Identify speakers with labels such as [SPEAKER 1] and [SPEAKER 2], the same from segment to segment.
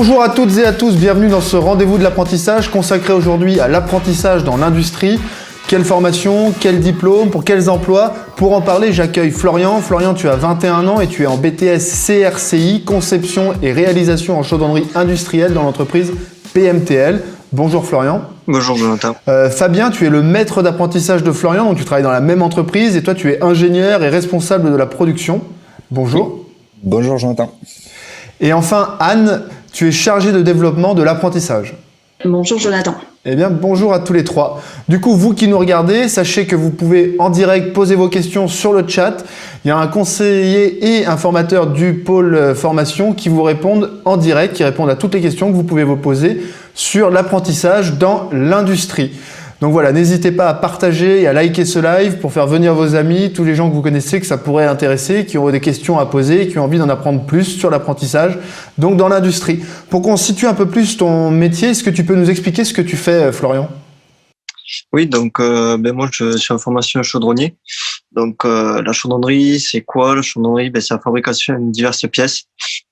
[SPEAKER 1] Bonjour à toutes et à tous, bienvenue dans ce rendez-vous de l'apprentissage consacré aujourd'hui à l'apprentissage dans l'industrie. Quelle formation, quel diplôme, pour quels emplois? Pour en parler, j'accueille Florian. Florian, tu as 21 ans et tu es en BTS CRCI, conception et réalisation en chaudronnerie industrielle dans l'entreprise PMTL. Bonjour Florian.
[SPEAKER 2] Bonjour Jonathan.
[SPEAKER 1] Fabien, tu es le maître d'apprentissage de Florian, donc tu travailles dans la même entreprise et toi tu es ingénieur et responsable de la production. Bonjour.
[SPEAKER 3] Bonjour Jonathan.
[SPEAKER 1] Et enfin Anne, tu es chargée de développement de l'apprentissage.
[SPEAKER 4] Bonjour Jonathan.
[SPEAKER 1] Eh bien, bonjour à tous les trois. Du coup, vous qui nous regardez, sachez que vous pouvez en direct poser vos questions sur le chat. Il y a un conseiller et un formateur du pôle formation qui vous répondent en direct, qui répondent à toutes les questions que vous pouvez vous poser sur l'apprentissage dans l'industrie. Donc voilà, n'hésitez pas à partager et à liker ce live pour faire venir vos amis, tous les gens que vous connaissez que ça pourrait intéresser, qui ont des questions à poser, qui ont envie d'en apprendre plus sur l'apprentissage, donc dans l'industrie. Pour qu'on situe un peu plus ton métier, est-ce que tu peux nous expliquer ce que tu fais, Florian ?
[SPEAKER 2] Oui, donc moi je suis en formation chaudronnier. Donc la chaudronnerie, c'est quoi? La chaudronnerie, c'est la fabrication de diverses pièces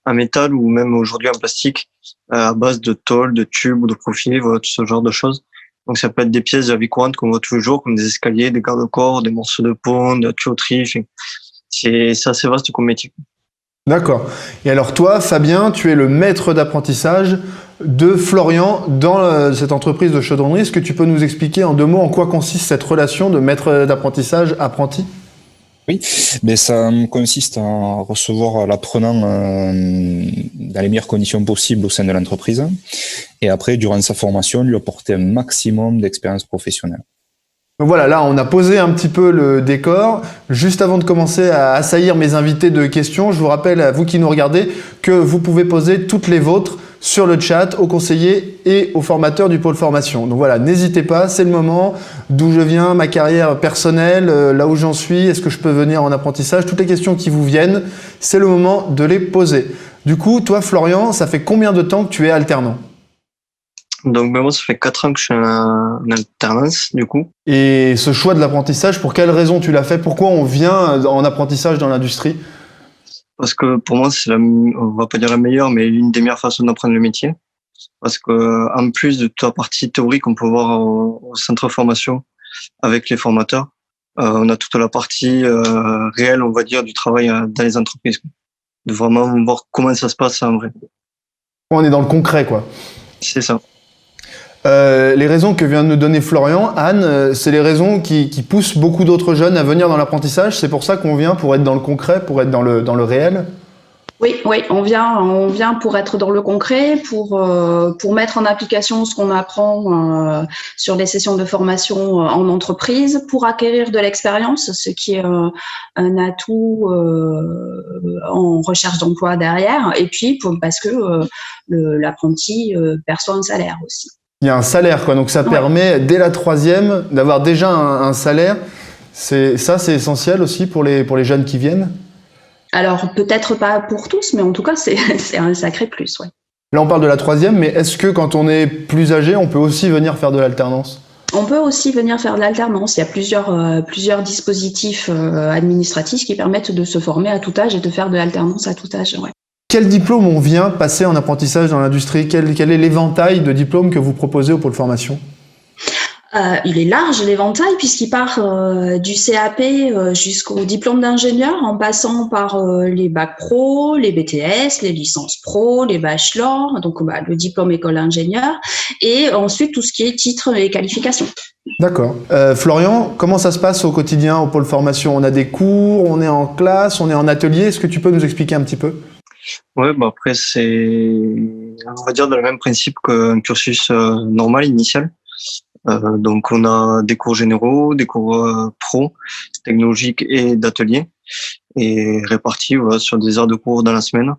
[SPEAKER 2] en métal ou même aujourd'hui en plastique à base de tôle, de tubes ou de profils, voilà, tout ce genre de choses. Donc ça peut être des pièces de la vie courante qu'on voit tous les jours, comme des escaliers, des garde-corps, des morceaux de pont, de la tuyauterie. C'est assez vaste comme métier.
[SPEAKER 1] D'accord. Et alors toi, Fabien, tu es le maître d'apprentissage de Florian dans cette entreprise de chaudronnerie. Est-ce que tu peux nous expliquer en 2 mots en quoi consiste cette relation de maître d'apprentissage apprenti ?
[SPEAKER 3] Oui, mais ça consiste à recevoir l'apprenant dans les meilleures conditions possibles au sein de l'entreprise et après, durant sa formation, lui apporter un maximum d'expérience professionnelle.
[SPEAKER 1] Donc voilà, là on a posé un petit peu le décor. Juste avant de commencer à assaillir mes invités de questions, je vous rappelle à vous qui nous regardez que vous pouvez poser toutes les vôtres sur le chat aux conseillers et aux formateurs du pôle formation. Donc voilà, n'hésitez pas, c'est le moment, d'où je viens, ma carrière personnelle, là où j'en suis, est-ce que je peux venir en apprentissage, toutes les questions qui vous viennent, c'est le moment de les poser. Du coup, toi Florian, ça fait combien de temps que tu es alternant ?
[SPEAKER 2] Donc moi ça fait 4 ans que je suis en alternance du coup.
[SPEAKER 1] Et ce choix de l'apprentissage, pour quelle raison tu l'as fait ? Pourquoi on vient en apprentissage dans l'industrie ?
[SPEAKER 2] Parce que pour moi c'est on va pas dire la meilleure, mais l'une des meilleures façons d'apprendre le métier. Parce que en plus de toute la partie théorique qu'on peut voir au centre de formation avec les formateurs, on a toute la partie réelle, on va dire, du travail dans les entreprises. De vraiment voir comment ça se passe en vrai.
[SPEAKER 1] On est dans le concret, quoi.
[SPEAKER 2] C'est ça.
[SPEAKER 1] Les raisons que vient de nous donner Florian, Anne, c'est les raisons qui poussent beaucoup d'autres jeunes à venir dans l'apprentissage. C'est pour ça qu'on vient, pour être dans le concret, pour être dans le réel.
[SPEAKER 4] Oui, on vient pour être dans le concret, pour mettre en application ce qu'on apprend sur les sessions de formation en entreprise, pour acquérir de l'expérience, ce qui est un atout en recherche d'emploi derrière, et puis parce que l'apprenti perçoit un salaire aussi.
[SPEAKER 1] Il y a un salaire, quoi. Donc ça permet, dès la 3e, d'avoir déjà un salaire. C'est essentiel aussi pour les jeunes qui viennent.
[SPEAKER 4] Alors, peut-être pas pour tous, mais en tout cas, c'est un sacré plus, ouais.
[SPEAKER 1] Là, on parle de la 3e, mais est-ce que quand on est plus âgé, on peut aussi venir faire de l'alternance ?
[SPEAKER 4] On peut aussi venir faire de l'alternance. Il y a plusieurs dispositifs administratifs qui permettent de se former à tout âge et de faire de l'alternance à tout âge, ouais.
[SPEAKER 1] Quel diplôme on vient passer en apprentissage dans l'industrie ? Quel est l'éventail de diplômes que vous proposez au pôle formation ?
[SPEAKER 4] Il est large l'éventail puisqu'il part du CAP jusqu'au diplôme d'ingénieur en passant par les bacs pro, les BTS, les licences pro, les bachelors, donc le diplôme école ingénieur et ensuite tout ce qui est titres et qualifications.
[SPEAKER 1] D'accord. Florian, comment ça se passe au quotidien au pôle formation ? On a des cours, on est en classe, on est en atelier. Est-ce que tu peux nous expliquer un petit peu ?
[SPEAKER 2] Ouais, après c'est, on va dire, dans le même principe qu'un cursus normal, initial. Donc on a des cours généraux, des cours pro, technologiques et d'atelier, et répartis sur des heures de cours dans la semaine.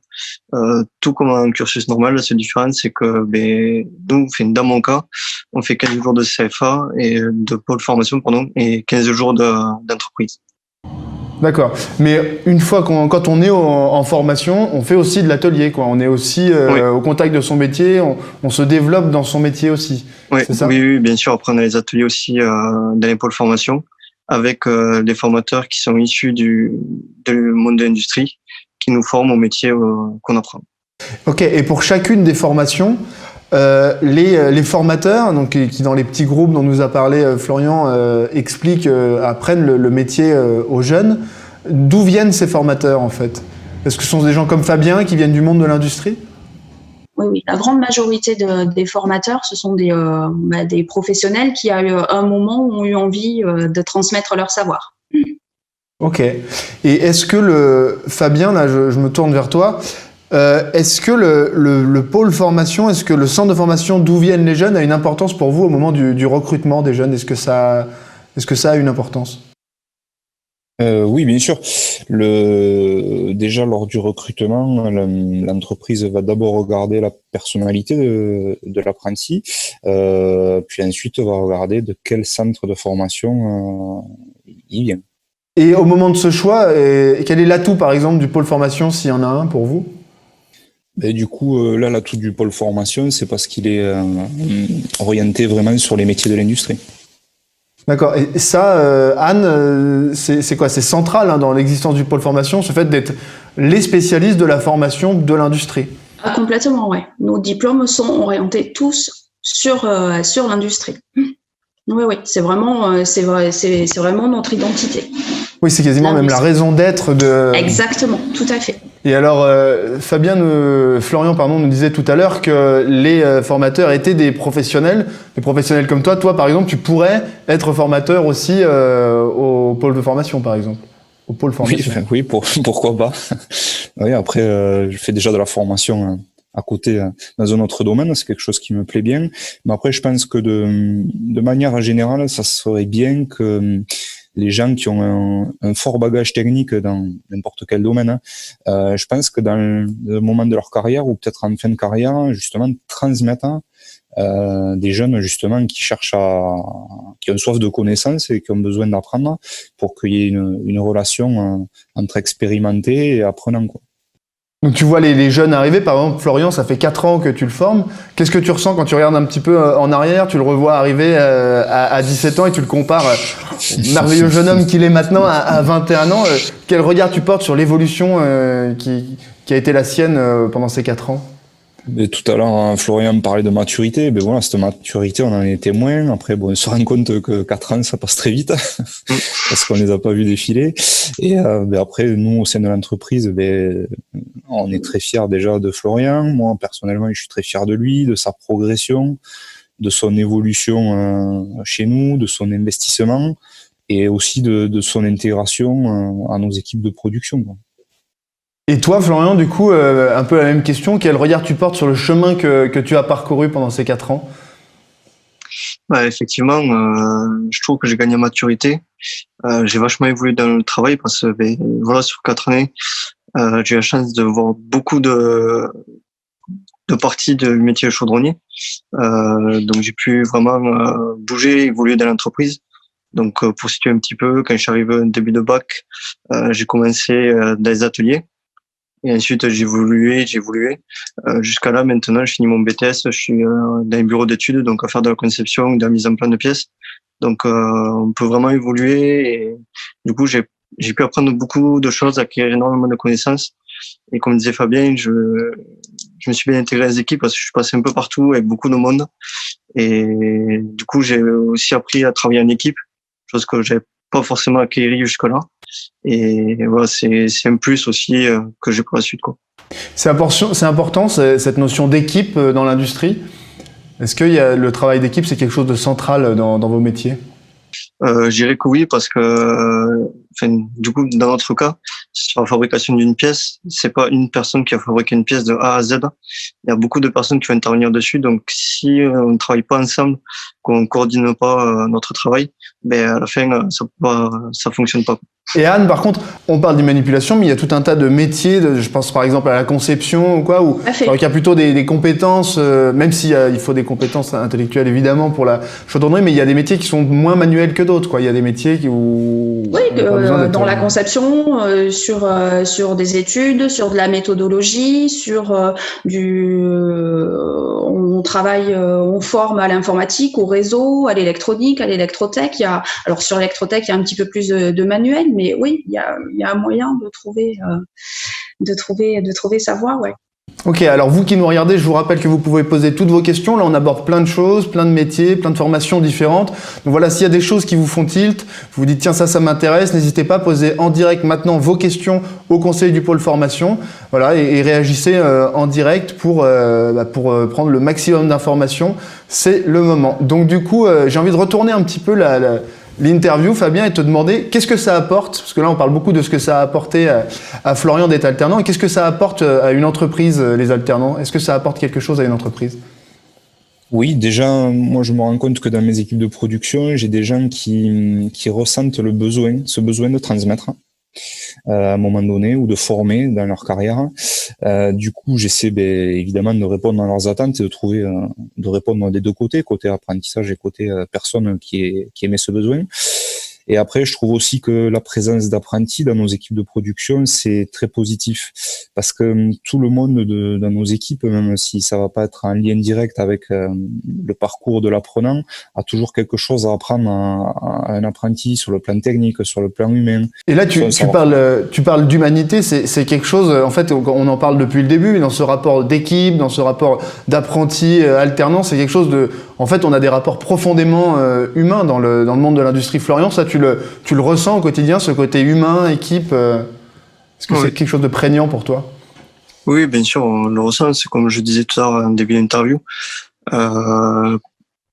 [SPEAKER 2] Tout comme un cursus normal, la seule différence c'est que nous, dans mon cas, on fait 15 jours de CFA et de pôle formation, et 15 jours d'entreprise.
[SPEAKER 1] D'accord. Mais une fois quand on est en formation, on fait aussi de l'atelier, quoi. On est aussi au contact de son métier, on se développe dans son métier aussi.
[SPEAKER 2] Oui,
[SPEAKER 1] c'est ça ?
[SPEAKER 2] oui, bien sûr. Après, on a les ateliers aussi dans les pôles formation avec les formateurs qui sont issus du monde de l'industrie, qui nous forment au métier qu'on apprend.
[SPEAKER 1] Ok, et pour chacune des formations, les formateurs, donc, qui dans les petits groupes dont nous a parlé Florian, apprennent le métier aux jeunes, d'où viennent ces formateurs en fait? Est-ce que ce sont des gens comme Fabien qui viennent du monde de l'industrie?
[SPEAKER 4] Oui. La grande majorité des formateurs, ce sont des professionnels qui, à un moment, ont eu envie de transmettre leur savoir.
[SPEAKER 1] Ok. Et est-ce que Fabien, là, je me tourne vers toi, est-ce que le pôle formation, est-ce que le centre de formation d'où viennent les jeunes a une importance pour vous au moment du recrutement des jeunes? Est-ce que ça a une importance?
[SPEAKER 3] Oui, bien sûr. Déjà lors du recrutement, l'entreprise va d'abord regarder la personnalité de l'apprenti, puis ensuite va regarder de quel centre de formation il vient.
[SPEAKER 1] Et au moment de ce choix, quel est l'atout par exemple du pôle formation s'il y en a un pour vous?
[SPEAKER 3] Et du coup, là, l'atout du pôle formation, c'est parce qu'il est orienté vraiment sur les métiers de l'industrie.
[SPEAKER 1] D'accord. Et ça, Anne, c'est quoi? C'est central dans l'existence du pôle formation, ce fait d'être les spécialistes de la formation de l'industrie.
[SPEAKER 4] Ah, complètement, ouais. Nos diplômes sont orientés tous sur l'industrie. Oui, c'est vraiment notre identité.
[SPEAKER 1] Oui, c'est quasiment même la raison d'être de...
[SPEAKER 4] Exactement, tout à fait.
[SPEAKER 1] Et alors, Florian, nous disait tout à l'heure que les formateurs étaient des professionnels comme toi. Toi, par exemple, tu pourrais être formateur aussi au pôle de formation, par exemple. Au pôle formation.
[SPEAKER 3] Oui, pourquoi pas. Oui, après, je fais déjà de la formation à côté dans un autre domaine, c'est quelque chose qui me plaît bien. Mais après, je pense que de manière générale, ça serait bien que les gens qui ont un fort bagage technique dans n'importe quel domaine, je pense que dans le moment de leur carrière ou peut-être en fin de carrière, justement, transmettre des jeunes justement qui ont soif de connaissances et qui ont besoin d'apprendre pour qu'il y ait une relation entre expérimentés et apprenants, quoi.
[SPEAKER 1] Donc tu vois les jeunes arriver, par exemple Florian, ça fait 4 ans que tu le formes. Qu'est-ce que tu ressens quand tu regardes un petit peu en arrière, tu le revois arriver à 17 ans et tu le compares au merveilleux jeune homme qu'il est maintenant à 21 ans. Quel regard tu portes sur l'évolution qui a été la sienne pendant ces 4 ans?
[SPEAKER 3] Et tout à l'heure, Florian me parlait de maturité. Ben voilà, cette maturité, on en est témoin. Après, bon, on se rend compte que 4 ans, ça passe très vite parce qu'on les a pas vus défiler. Et après, nous, au sein de l'entreprise, on est très fiers déjà de Florian. Moi, personnellement, je suis très fier de lui, de sa progression, de son évolution chez nous, de son investissement et aussi de son intégration à nos équipes de production, quoi.
[SPEAKER 1] Et toi, Florian, du coup, un peu la même question. Quel regard tu portes sur le chemin que tu as parcouru pendant ces 4 ans?
[SPEAKER 2] Effectivement, je trouve que j'ai gagné en maturité. J'ai vachement évolué dans le travail parce que voilà, sur 4 années, j'ai eu la chance de voir beaucoup de parties du métier chaudronnier. Donc j'ai pu vraiment bouger, évoluer dans l'entreprise. Donc pour situer un petit peu, quand je suis arrivé au début de bac, j'ai commencé dans les ateliers. Et ensuite, j'ai évolué. Jusqu'à là, maintenant, je finis mon BTS. Je suis dans un bureau d'études, donc à faire de la conception, de la mise en plan de pièces. Donc, on peut vraiment évoluer. Et du coup, j'ai pu apprendre beaucoup de choses, acquérir énormément de connaissances. Et comme disait Fabien, je me suis bien intégré à les équipes parce que je suis passé un peu partout avec beaucoup de monde. Et du coup, j'ai aussi appris à travailler en équipe, chose que j'ai pas forcément acquéri jusque-là. Et voilà, c'est un plus aussi que j'ai pour la suite, quoi.
[SPEAKER 1] C'est important cette notion d'équipe dans l'industrie. Est-ce que le travail d'équipe, c'est quelque chose de central dans vos métiers?
[SPEAKER 2] Je dirais que oui, parce que du coup, dans notre cas, sur la fabrication d'une pièce, c'est pas une personne qui a fabriqué une pièce de A à Z. Il y a beaucoup de personnes qui vont intervenir dessus. Donc, si on ne travaille pas ensemble, qu'on coordonne pas notre travail, à la fin, ça fonctionne pas.
[SPEAKER 1] Et Anne, par contre, on parle des manipulations, mais il y a tout un tas de métiers, je pense par exemple à la conception ou quoi, où il y a plutôt des compétences, même s'il faut des compétences intellectuelles évidemment pour la chaudronnerie, mais il y a des métiers qui sont moins manuels que d'autres, quoi. Il y a des métiers où...
[SPEAKER 4] Oui, dans la conception, sur des études, sur de la méthodologie, on travaille, on forme à l'informatique, au réseau, à l'électronique, à l'électrotech. Alors sur l'électrotech, il y a un petit peu plus de manuel, mais oui, il y a un moyen de trouver sa voie, ouais.
[SPEAKER 1] Ok, alors vous qui nous regardez, je vous rappelle que vous pouvez poser toutes vos questions. Là, on aborde plein de choses, plein de métiers, plein de formations différentes. Donc voilà, s'il y a des choses qui vous font tilt, vous vous dites tiens, ça m'intéresse, n'hésitez pas à poser en direct maintenant vos questions au conseil du pôle formation. Voilà, et réagissez en direct pour prendre le maximum d'informations. C'est le moment. Donc du coup, j'ai envie de retourner un petit peu l'interview, Fabien, et te demander qu'est-ce que ça apporte, parce que là on parle beaucoup de ce que ça a apporté à Florian d'être alternant, et qu'est-ce que ça apporte à une entreprise, les alternants? Est-ce que ça apporte quelque chose à une entreprise?
[SPEAKER 3] Oui, déjà, moi je me rends compte que dans mes équipes de production, j'ai des gens qui ressentent ce besoin de transmettre à un moment donné ou de former dans leur carrière. Du coup, j'essaie évidemment de répondre à leurs attentes et de répondre des deux côtés, côté apprentissage et côté personne qui émet ce besoin. Et après, je trouve aussi que la présence d'apprentis dans nos équipes de production, c'est très positif parce que tout le monde dans nos équipes, même si ça va pas être en lien direct avec le parcours de l'apprenant, a toujours quelque chose à apprendre à un apprenti sur le plan technique, sur le plan humain.
[SPEAKER 1] Et là, tu parles d'humanité, c'est quelque chose, en fait, on en parle depuis le début, dans ce rapport d'équipe, dans ce rapport d'apprenti alternant, c'est quelque chose en fait, on a des rapports profondément humains dans le monde de l'industrie. Florian, ça, tu le ressens au quotidien, ce côté humain, équipe est-ce que c'est quelque chose de prégnant pour toi?
[SPEAKER 2] Oui, bien sûr, on le ressent. C'est comme je disais tout à l'heure en début d'interview.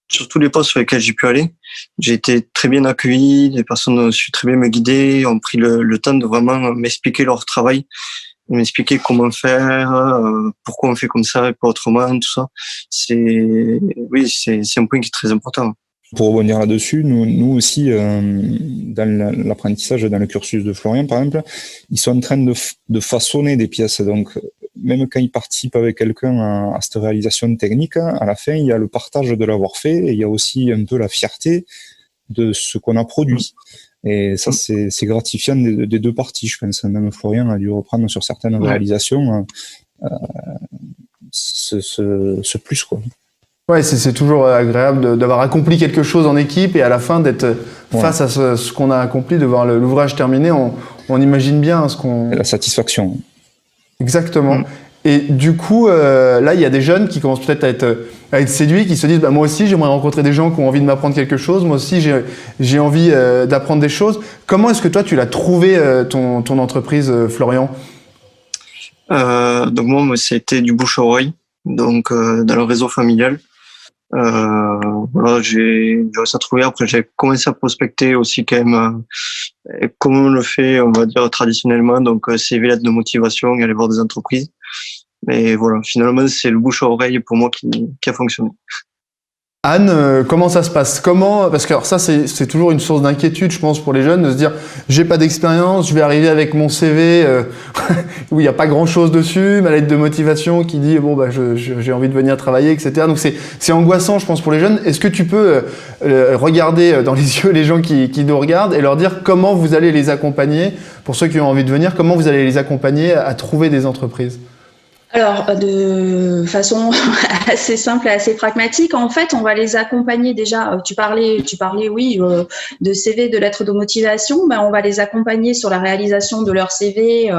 [SPEAKER 2] Sur tous les postes sur lesquels j'ai pu aller, j'ai été très bien accueilli. Les personnes ont su très bien me guider, ont pris le temps de vraiment m'expliquer leur travail, m'expliquer comment faire, pourquoi on fait comme ça et pas autrement, tout ça. C'est un point qui est très important.
[SPEAKER 3] Pour rebondir là-dessus, nous aussi, dans l'apprentissage, dans le cursus de Florian, par exemple, ils sont en train de façonner des pièces. Donc, même quand ils participent avec quelqu'un à cette réalisation technique, à la fin, il y a le partage de l'avoir fait et il y a aussi un peu la fierté de ce qu'on a produit. Et ça, c'est gratifiant des deux parties, je pense. Même Florian a dû reprendre sur certaines réalisations ce plus, quoi.
[SPEAKER 1] Ouais, c'est toujours agréable d'avoir accompli quelque chose en équipe et à la fin d'être face à ce qu'on a accompli, de voir l'ouvrage terminé. On imagine bien ce qu'on...
[SPEAKER 3] La satisfaction.
[SPEAKER 1] Exactement. Et du coup, là, il y a des jeunes qui commencent peut-être à être séduits, qui se disent moi aussi, j'aimerais rencontrer des gens qui ont envie de m'apprendre quelque chose. Moi aussi, j'ai envie d'apprendre des choses. Comment est-ce que toi, tu l'as trouvé, ton entreprise, Florian?
[SPEAKER 2] Donc moi, c'était du bouche à oreille, donc dans le réseau familial. Voilà, j'ai réussi à trouver. Après, j'ai commencé à prospecter aussi quand même, comme on le fait, on va dire traditionnellement, donc CV, lettre de motivation et aller voir des entreprises. Mais voilà, finalement, c'est le bouche à oreille pour moi qui a fonctionné.
[SPEAKER 1] Anne, comment ça se passe? Parce que alors ça, c'est toujours une source d'inquiétude, je pense, pour les jeunes, de se dire j'ai pas d'expérience, je vais arriver avec mon CV où il n'y a pas grand-chose dessus, ma lettre de motivation qui dit bon bah j'ai envie de venir travailler, etc. Donc c'est angoissant, je pense, pour les jeunes. Est-ce que tu peux regarder dans les yeux les gens qui nous regardent et leur dire comment vous allez les accompagner, pour ceux qui ont envie de venir, comment vous allez les accompagner à trouver des entreprises?
[SPEAKER 4] Alors, de façon assez simple et assez pragmatique, en fait, on va les accompagner déjà. Tu parlais, oui, de CV, de lettres de motivation. Ben, on va les accompagner sur la réalisation de leur CV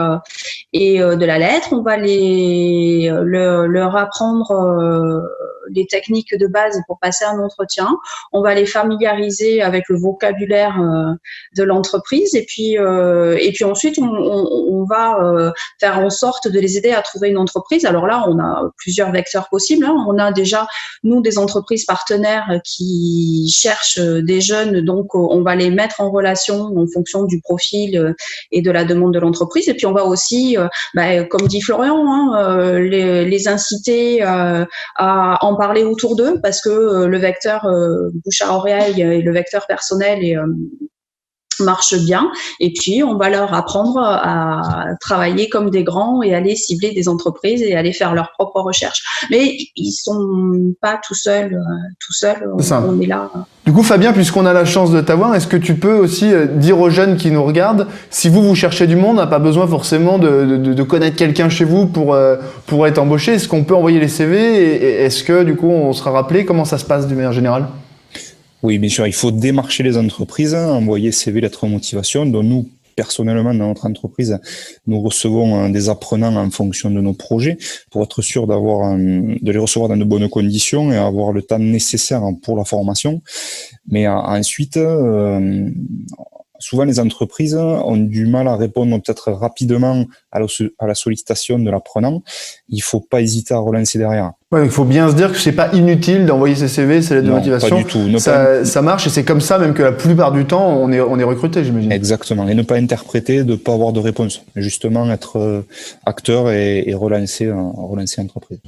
[SPEAKER 4] et de la lettre. On va leur apprendre les techniques de base pour passer un entretien. On va les familiariser avec le vocabulaire de l'entreprise et puis ensuite on va faire en sorte de les aider à trouver une entreprise. Alors là, on a plusieurs vecteurs possibles. On a déjà, nous, des entreprises partenaires qui cherchent des jeunes, donc on va les mettre en relation en fonction du profil et de la demande de l'entreprise. Et puis on va aussi, comme dit Florian, les inciter à en parler autour d'eux, parce que le vecteur bouche à oreille et le vecteur personnel marche bien, et puis on va leur apprendre à travailler comme des grands et aller cibler des entreprises et aller faire leurs propres recherches. Mais ils sont pas tout seuls, on est là.
[SPEAKER 1] Du coup, Fabien, puisqu'on a la chance de t'avoir, est-ce que tu peux aussi dire aux jeunes qui nous regardent, si vous cherchez du monde, on n'a pas besoin forcément de connaître quelqu'un chez vous pour être embauché. Est-ce qu'on peut envoyer les CV et est-ce que du coup on sera rappelé? Comment ça se passe d'une manière générale?
[SPEAKER 3] Oui, bien sûr, il faut démarcher les entreprises, envoyer CV, lettre de motivation, dont nous, personnellement, dans notre entreprise, nous recevons des apprenants en fonction de nos projets pour être sûr de les recevoir dans de bonnes conditions et avoir le temps nécessaire pour la formation. Mais ensuite, souvent les entreprises ont du mal à répondre peut-être rapidement à la sollicitation de l'apprenant. Il faut pas hésiter à relancer derrière.
[SPEAKER 1] Ouais, il faut bien se dire que c'est pas inutile d'envoyer ses CV, ses lettres de motivation.
[SPEAKER 3] Pas du tout.
[SPEAKER 1] Ça marche et c'est comme ça même que la plupart du temps on est recruté, j'imagine.
[SPEAKER 3] Exactement. Et ne pas interpréter, de pas avoir de réponse. Justement, être acteur et relancer l'entreprise.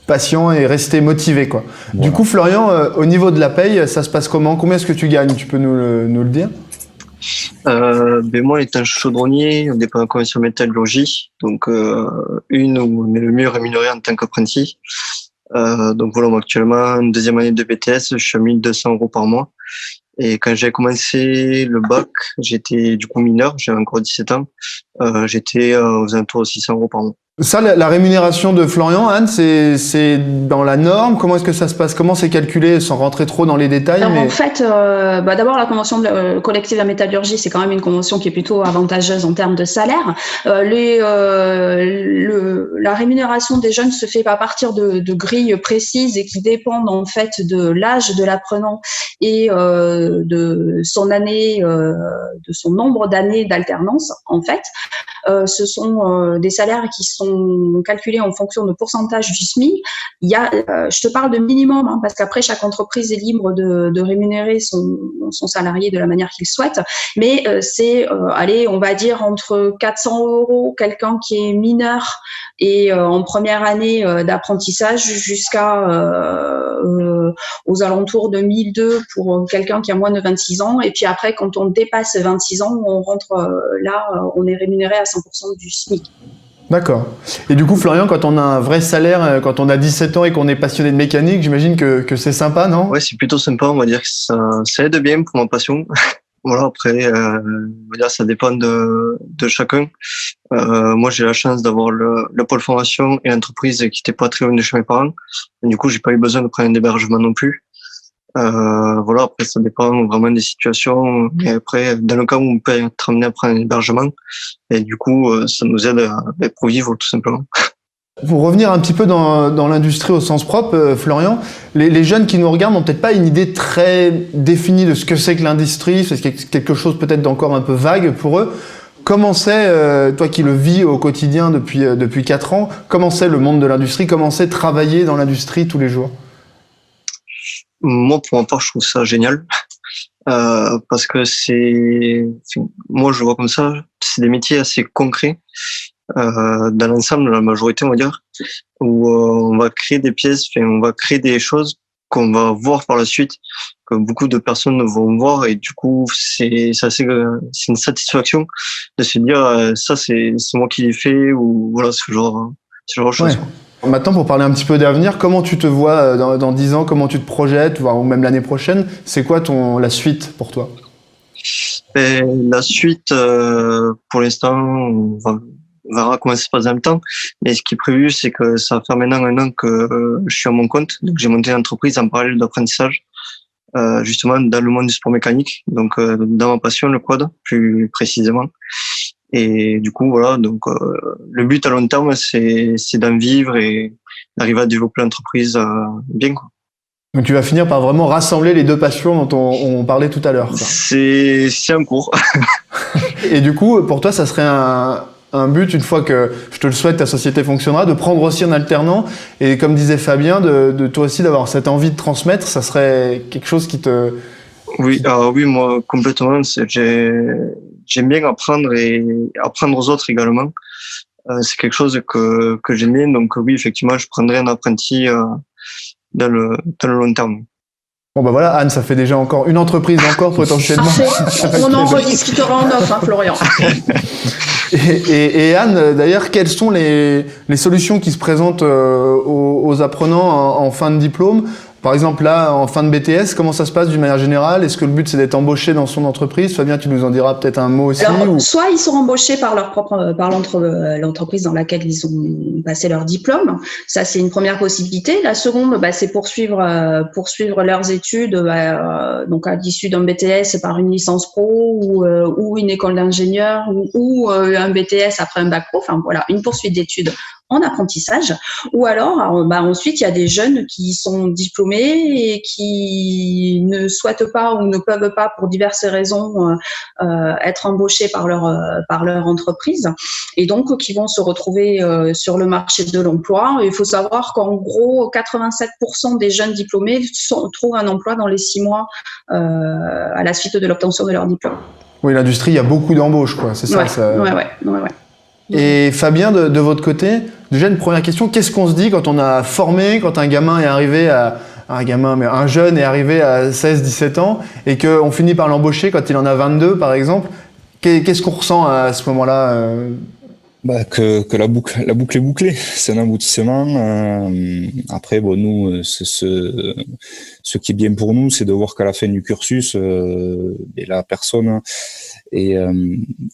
[SPEAKER 1] Patient et rester motivé, quoi.
[SPEAKER 3] Voilà.
[SPEAKER 1] Du coup, Florian, au niveau de la paye, ça se passe comment? Combien est-ce que tu gagnes? Tu peux nous le dire?
[SPEAKER 2] Moi, étant chaudronnier, on dépend de la convention métallurgie, donc une où on est le mieux rémunéré en tant qu'apprenti. Donc voilà, moi actuellement, en deuxième année de BTS, je suis à 1 200 € par mois. Et quand j'ai commencé le bac, j'étais du coup mineur, j'avais encore 17 ans, j'étais aux alentours de 600 € par mois.
[SPEAKER 1] Ça, la rémunération de Florian, Anne, c'est dans la norme? Comment est-ce que ça se passe? Comment c'est calculé, sans rentrer trop dans les détails?
[SPEAKER 4] Alors, en fait, d'abord, la convention collective de la métallurgie, c'est quand même une convention qui est plutôt avantageuse en termes de salaire. La rémunération des jeunes se fait à partir de grilles précises et qui dépendent en fait de l'âge de l'apprenant et de son année, de son nombre d'années d'alternance, en fait. Ce sont des salaires qui sont calculés en fonction de pourcentage du SMIC. Je te parle de minimum, parce qu'après, chaque entreprise est libre de rémunérer son salarié de la manière qu'il souhaite. Mais c'est, on va dire, entre 400 € quelqu'un qui est mineur et en première année d'apprentissage jusqu'à aux alentours de 1 200 pour quelqu'un qui a moins de 26 ans. Et puis après, quand on dépasse 26 ans, on rentre on est rémunéré à 100% du SMIC.
[SPEAKER 1] D'accord. Et du coup, Florian, quand on a un vrai salaire, quand on a 17 ans et qu'on est passionné de mécanique, j'imagine que c'est sympa, non?
[SPEAKER 2] Ouais, c'est plutôt sympa, on va dire que ça aide bien pour ma passion. Voilà, après, on va dire ça dépend de chacun. Moi, j'ai la chance d'avoir le pôle formation et l'entreprise qui n'était pas très loin de chez mes parents. Et du coup, j'ai pas eu besoin de prendre un hébergement non plus. Voilà, après, ça dépend vraiment des situations. Et après, dans le cas où on peut être amené à prendre un hébergement, et du coup, ça nous aide pour vivre, tout simplement.
[SPEAKER 1] Pour revenir un petit peu dans l'industrie au sens propre, Florian, les jeunes qui nous regardent n'ont peut-être pas une idée très définie de ce que c'est que l'industrie, c'est quelque chose peut-être d'encore un peu vague pour eux. Comment c'est, toi qui le vis au quotidien depuis 4 ans, comment c'est le monde de l'industrie, comment c'est travailler dans l'industrie tous les jours?
[SPEAKER 2] Moi, pour ma part, je trouve ça génial. Parce que moi, je vois comme ça, c'est des métiers assez concrets. Dans l'ensemble, la majorité, on va dire, où on va créer des pièces, on va créer des choses qu'on va voir par la suite, que beaucoup de personnes vont voir, et du coup, c'est une satisfaction de se dire, ça, c'est moi qui l'ai fait, ou voilà, ce genre de choses.
[SPEAKER 1] Ouais. Maintenant, pour parler un petit peu d'avenir, comment tu te vois dans 10 ans, comment tu te projettes, ou même l'année prochaine? C'est quoi la suite pour toi?
[SPEAKER 2] La suite, pour l'instant, on verra comment ça se passe dans le temps. Mais ce qui est prévu, c'est que ça va faire maintenant 1 an que je suis à mon compte. Donc, j'ai monté une entreprise en parallèle d'apprentissage, justement dans le monde du sport mécanique. Donc, dans ma passion, le quad, plus précisément. Et du coup, voilà. Donc, le but à long terme, c'est d'en vivre et d'arriver à développer l'entreprise bien, quoi.
[SPEAKER 1] Donc, tu vas finir par vraiment rassembler les deux passions dont on parlait tout à l'heure, quoi.
[SPEAKER 2] C'est un cours.
[SPEAKER 1] Et du coup, pour toi, ça serait un but, une fois que, je te le souhaite, ta société fonctionnera, de prendre aussi un alternant et, comme disait Fabien, de toi aussi d'avoir cette envie de transmettre. Ça serait quelque chose qui te...
[SPEAKER 2] Oui, oui, moi, complètement. J'aime bien apprendre et apprendre aux autres également. C'est quelque chose que j'aime bien. Donc oui, effectivement, je prendrai un apprenti dans le long terme.
[SPEAKER 1] Bon bah voilà, Anne, ça fait déjà encore une entreprise potentiellement.
[SPEAKER 4] Parfait. On en rediscutera en off, Florian.
[SPEAKER 1] Et Anne, d'ailleurs, quelles sont les solutions qui se présentent aux apprenants en fin de diplôme? Par exemple, là, en fin de BTS, comment ça se passe d'une manière générale? Est-ce que le but, c'est d'être embauché dans son entreprise? Fabien, tu nous en diras peut-être un mot aussi.
[SPEAKER 4] Alors, soit ils sont embauchés par l'entreprise dans laquelle ils ont passé leur diplôme. Ça, c'est une première possibilité. La seconde, c'est poursuivre leurs études, donc à l'issue d'un BTS par une licence pro ou une école d'ingénieur ou un BTS après un bac pro. Enfin, voilà, une poursuite d'études en apprentissage, ou alors ensuite il y a des jeunes qui sont diplômés et qui ne souhaitent pas ou ne peuvent pas pour diverses raisons être embauchés par leur entreprise et donc qui vont se retrouver sur le marché de l'emploi. Il faut savoir qu'en gros 87% des jeunes diplômés trouvent un emploi dans les 6 mois à la suite de l'obtention de leur diplôme.
[SPEAKER 1] Oui, l'industrie, il y a beaucoup d'embauches, quoi. C'est ça.
[SPEAKER 4] Ouais.
[SPEAKER 1] Et Fabien, de votre côté, déjà une première question, qu'est-ce qu'on se dit quand on a formé, quand un gamin est arrivé un jeune est arrivé à 16-17 ans et qu'on finit par l'embaucher quand il en a 22 par exemple, qu'est-ce qu'on ressent à ce moment-là?
[SPEAKER 3] Que la boucle est bouclée, c'est un aboutissement. Après, nous, ce qui est bien pour nous, c'est de voir qu'à la fin du cursus, la personne est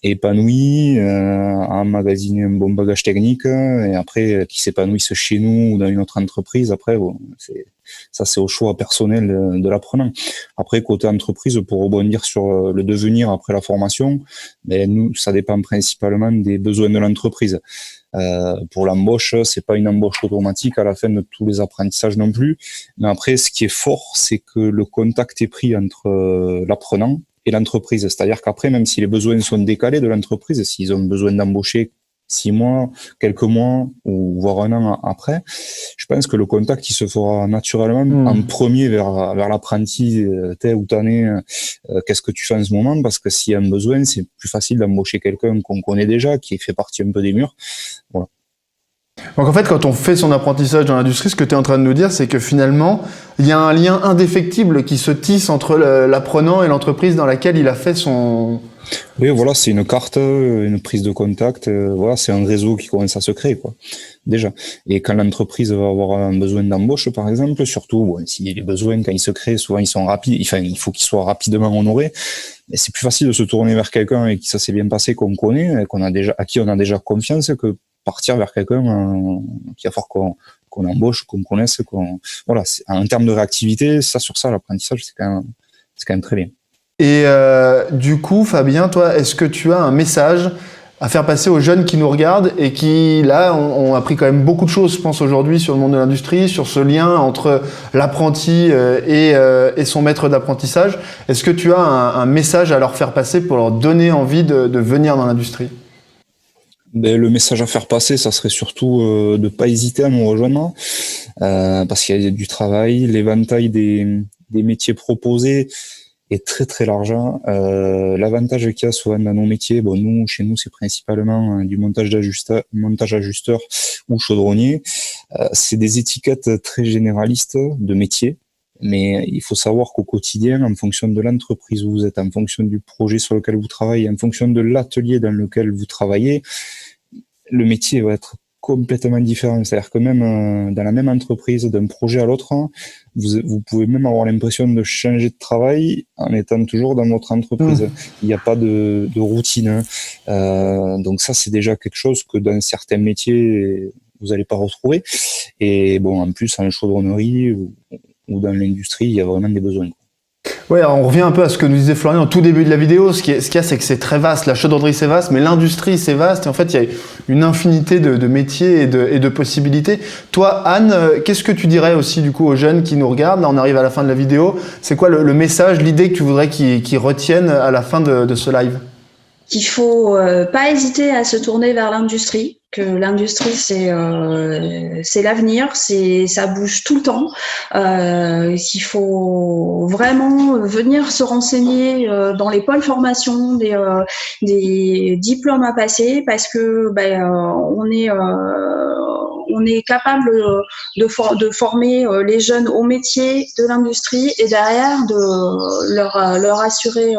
[SPEAKER 3] épanouie, a emmagasiné un bon bagage technique, et après, qui s'épanouisse chez nous ou dans une autre entreprise. Après, c'est au choix personnel de l'apprenant. Après, côté entreprise, pour rebondir sur le devenir après la formation, nous, ça dépend principalement des besoins de l'entreprise. Pour l'embauche, c'est pas une embauche automatique à la fin de tous les apprentissages non plus. Mais après, ce qui est fort, c'est que le contact est pris entre l'apprenant et l'entreprise. C'est-à-dire qu'après, même si les besoins sont décalés de l'entreprise, s'ils ont besoin d'embaucher 6 mois, quelques mois, ou voire un an après, je pense que le contact, il se fera naturellement en premier vers l'apprenti, t'es ou t'en es, qu'est-ce que tu fais en ce moment, parce que s'il y a un besoin, c'est plus facile d'embaucher quelqu'un qu'on connaît déjà, qui fait partie un peu des murs. Voilà.
[SPEAKER 1] Donc en fait, quand on fait son apprentissage dans l'industrie, ce que tu es en train de nous dire, c'est que finalement, il y a un lien indéfectible qui se tisse entre l'apprenant et l'entreprise dans laquelle il a fait son...
[SPEAKER 3] Oui, voilà, c'est une carte, une prise de contact, voilà, c'est un réseau qui commence à se créer, quoi, déjà. Et quand l'entreprise va avoir un besoin d'embauche, par exemple, surtout, si les besoins, quand ils se créent, souvent ils sont rapides, enfin, il faut qu'ils soient rapidement honorés. Mais c'est plus facile de se tourner vers quelqu'un et qui ça s'est bien passé, qu'on connaît, à qui on a déjà confiance, que partir vers quelqu'un qui va falloir qu'on embauche, qu'on connaisse, voilà, en termes de réactivité, sur ça, l'apprentissage, c'est quand même très bien.
[SPEAKER 1] Et du coup, Fabien, toi, est-ce que tu as un message à faire passer aux jeunes qui nous regardent et qui, là, ont appris quand même beaucoup de choses, je pense, aujourd'hui sur le monde de l'industrie, sur ce lien entre l'apprenti et son maître d'apprentissage. Est-ce que tu as un message à leur faire passer pour leur donner envie de venir dans l'industrie?
[SPEAKER 3] Le message à faire passer, ça serait surtout de ne pas hésiter à nous rejoindre, parce qu'il y a du travail, l'éventail des métiers proposés est très très large. L'avantage qu'il y a souvent dans nos métiers, chez nous, c'est principalement du montage ajusteur ou chaudronnier. C'est des étiquettes très généralistes de métiers, mais il faut savoir qu'au quotidien, en fonction de l'entreprise où vous êtes, en fonction du projet sur lequel vous travaillez, en fonction de l'atelier dans lequel vous travaillez, le métier va être complètement différent. C'est-à-dire que même dans la même entreprise, d'un projet à l'autre, vous pouvez même avoir l'impression de changer de travail en étant toujours dans votre entreprise. Il n'y a pas de routine. Donc ça, c'est déjà quelque chose que dans certains métiers, vous n'allez pas retrouver. Et en plus, en chaudronnerie ou dans l'industrie, il y a vraiment des besoins.
[SPEAKER 1] Ouais, on revient un peu à ce que nous disait Florian au tout début de la vidéo. Ce qu'il y a, c'est que c'est très vaste. La chaudronnerie, c'est vaste, mais l'industrie, c'est vaste. Et en fait, il y a une infinité de métiers et de possibilités. Toi, Anne, qu'est-ce que tu dirais aussi du coup aux jeunes qui nous regardent? Là, on arrive à la fin de la vidéo. C'est quoi le message, l'idée que tu voudrais qu'ils retiennent à la fin de ce live?
[SPEAKER 4] Qu'il faut pas hésiter à se tourner vers l'industrie, que l'industrie c'est l'avenir, ça bouge tout le temps. Qu'il faut vraiment venir se renseigner dans les pôles formation, des diplômes à passer, parce que on est capable de former les jeunes au métier de l'industrie et derrière de leur assurer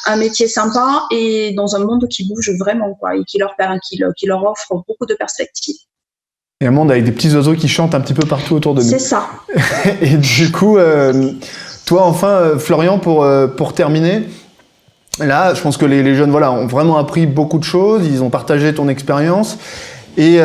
[SPEAKER 4] un métier sympa et dans un monde qui bouge vraiment, quoi, et qui leur offre beaucoup de perspectives.
[SPEAKER 1] et un monde avec des petits oiseaux qui chantent un petit peu partout autour de nous.
[SPEAKER 4] C'est ça.
[SPEAKER 1] Et du coup, toi, enfin, Florian, pour terminer, là, je pense que les jeunes ont vraiment appris beaucoup de choses, ils ont partagé ton expérience. Et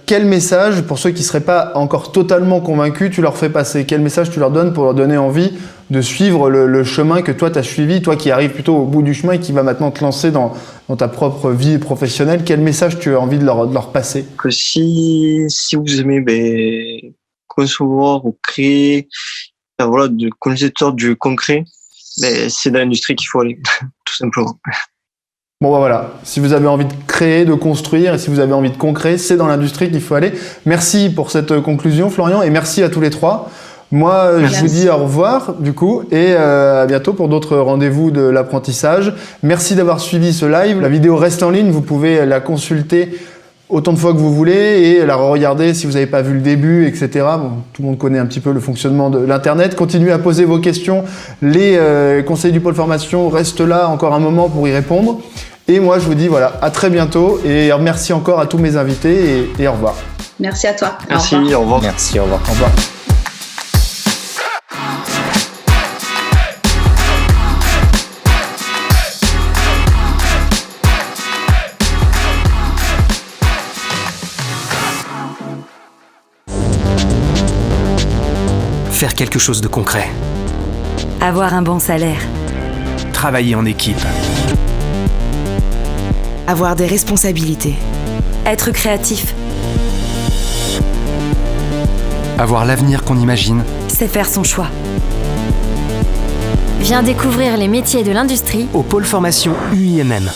[SPEAKER 1] quel message, pour ceux qui ne seraient pas encore totalement convaincus, tu leur fais passer? Quel message tu leur donnes pour leur donner envie de suivre le chemin que toi tu as suivi, toi qui arrives plutôt au bout du chemin et qui va maintenant te lancer dans ta propre vie professionnelle? Quel message tu as envie de leur passer?
[SPEAKER 2] Que si vous aimez concevoir ou créer, comme je disais, du concret, c'est dans l'industrie qu'il faut aller, tout simplement.
[SPEAKER 1] Bon voilà, si vous avez envie de créer, de construire, et si vous avez envie de concret, c'est dans l'industrie qu'il faut aller. Merci pour cette conclusion, Florian, et merci à tous les trois. Moi, je vous dis au revoir, du coup, et à bientôt pour d'autres rendez-vous de l'apprentissage. Merci d'avoir suivi ce live. La vidéo reste en ligne, vous pouvez la consulter autant de fois que vous voulez et la regarder si vous n'avez pas vu le début, etc. Bon, tout le monde connaît un petit peu le fonctionnement de l'Internet. Continuez à poser vos questions. Les conseillers du pôle formation restent là encore un moment pour y répondre. Et moi, je vous dis à très bientôt et merci encore à tous mes invités et au revoir.
[SPEAKER 4] Merci à toi.
[SPEAKER 2] Merci, au revoir.
[SPEAKER 3] Merci, au revoir.
[SPEAKER 1] Au revoir.
[SPEAKER 5] Faire quelque chose de concret.
[SPEAKER 6] Avoir un bon salaire.
[SPEAKER 5] Travailler en équipe.
[SPEAKER 7] Avoir des responsabilités.
[SPEAKER 6] Être créatif.
[SPEAKER 5] Avoir l'avenir qu'on imagine.
[SPEAKER 6] C'est faire son choix.
[SPEAKER 8] Viens découvrir les métiers de l'industrie
[SPEAKER 5] Au pôle formation UIMM.